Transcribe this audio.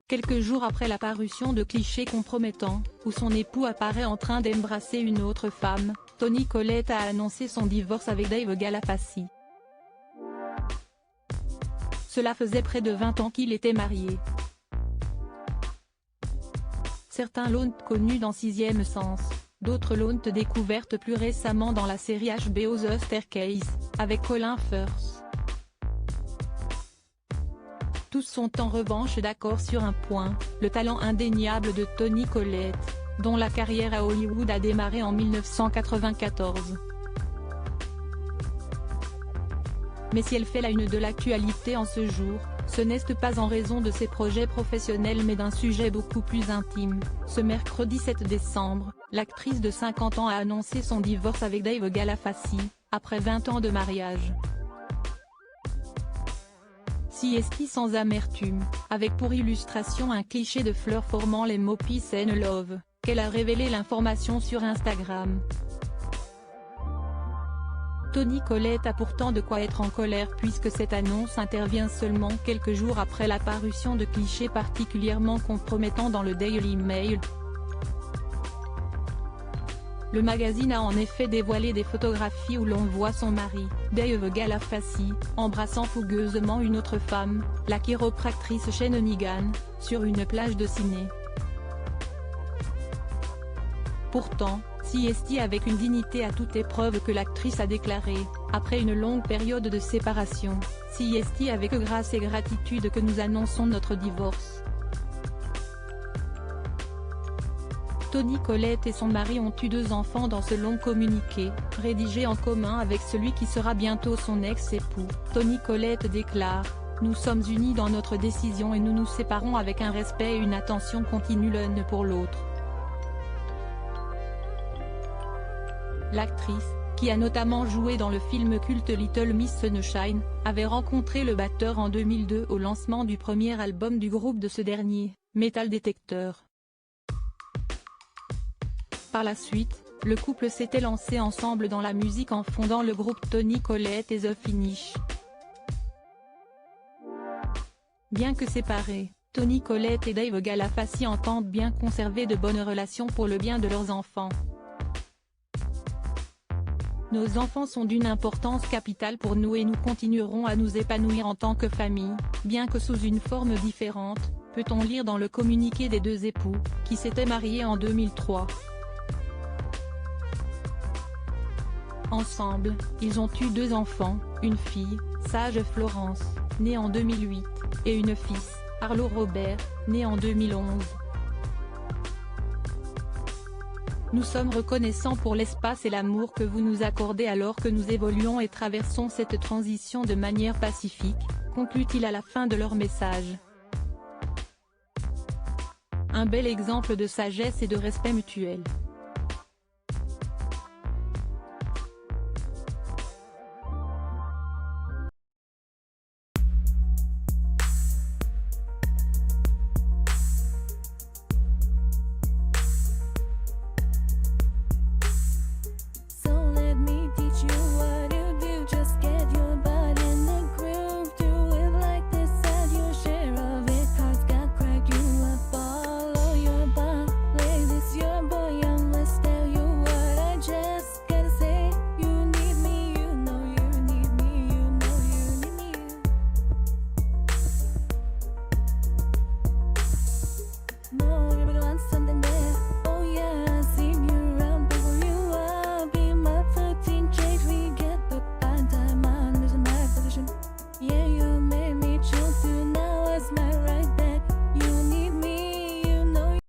quelques jours après la parution de clichés compromettants, où son époux apparaît en train d'embrasser une autre femme, Toni Collette a annoncé son divorce avec Dave Galafassi. Cela faisait près de 20 ans qu'il était marié. Certains l'ont connu dans Sixième Sens, d'autres l'ont découverte plus récemment dans la série HBO The Staircase, avec Colin Firth. Tous sont en revanche d'accord sur un point, le talent indéniable de Toni Collette, dont la carrière à Hollywood a démarré en 1994. Mais si elle fait la une de l'actualité en ce jour, ce n'est pas en raison de ses projets professionnels mais d'un sujet beaucoup plus intime. Ce mercredi 7 décembre, l'actrice de 50 ans a annoncé son divorce avec Dave Galafassi, après 20 ans de mariage. CST sans amertume, avec pour illustration un cliché de fleurs formant les mots Peace and Love, qu'elle a révélé l'information sur Instagram. Toni Collette a pourtant de quoi être en colère puisque cette annonce intervient seulement quelques jours après la parution de clichés particulièrement compromettants dans le Daily Mail. Le magazine a en effet dévoilé des photographies où l'on voit son mari, Dave Galafassi, embrassant fougueusement une autre femme, la chiropractrice Shane Nigan, sur une plage de Sydney. Pourtant, CST avec une dignité à toute épreuve que l'actrice a déclaré, après une longue période de séparation, CST avec grâce et gratitude que nous annonçons notre divorce. Toni Collette et son mari ont eu 2 enfants dans ce long communiqué, rédigé en commun avec celui qui sera bientôt son ex-époux. Toni Collette déclare: « Nous sommes unis dans notre décision et nous nous séparons avec un respect et une attention continue l'un pour l'autre. » L'actrice, qui a notamment joué dans le film culte Little Miss Sunshine, avait rencontré le batteur en 2002 au lancement du premier album du groupe de ce dernier, Metal Detector. Par la suite, le couple s'était lancé ensemble dans la musique en fondant le groupe Toni Collette et The Finish. Bien que séparés, Toni Collette et Dave Galafassi entendent bien conserver de bonnes relations pour le bien de leurs enfants. Nos enfants sont d'une importance capitale pour nous et nous continuerons à nous épanouir en tant que famille, bien que sous une forme différente, peut-on lire dans le communiqué des 2 époux, qui s'étaient mariés en 2003. Ensemble, ils ont eu 2 enfants, une fille, Sage Florence, née en 2008, et une fils, Arlo Robert, né en 2011. Nous sommes reconnaissants pour l'espace et l'amour que vous nous accordez alors que nous évoluons et traversons cette transition de manière pacifique, conclut-il à la fin de leur message. Un bel exemple de sagesse et de respect mutuel.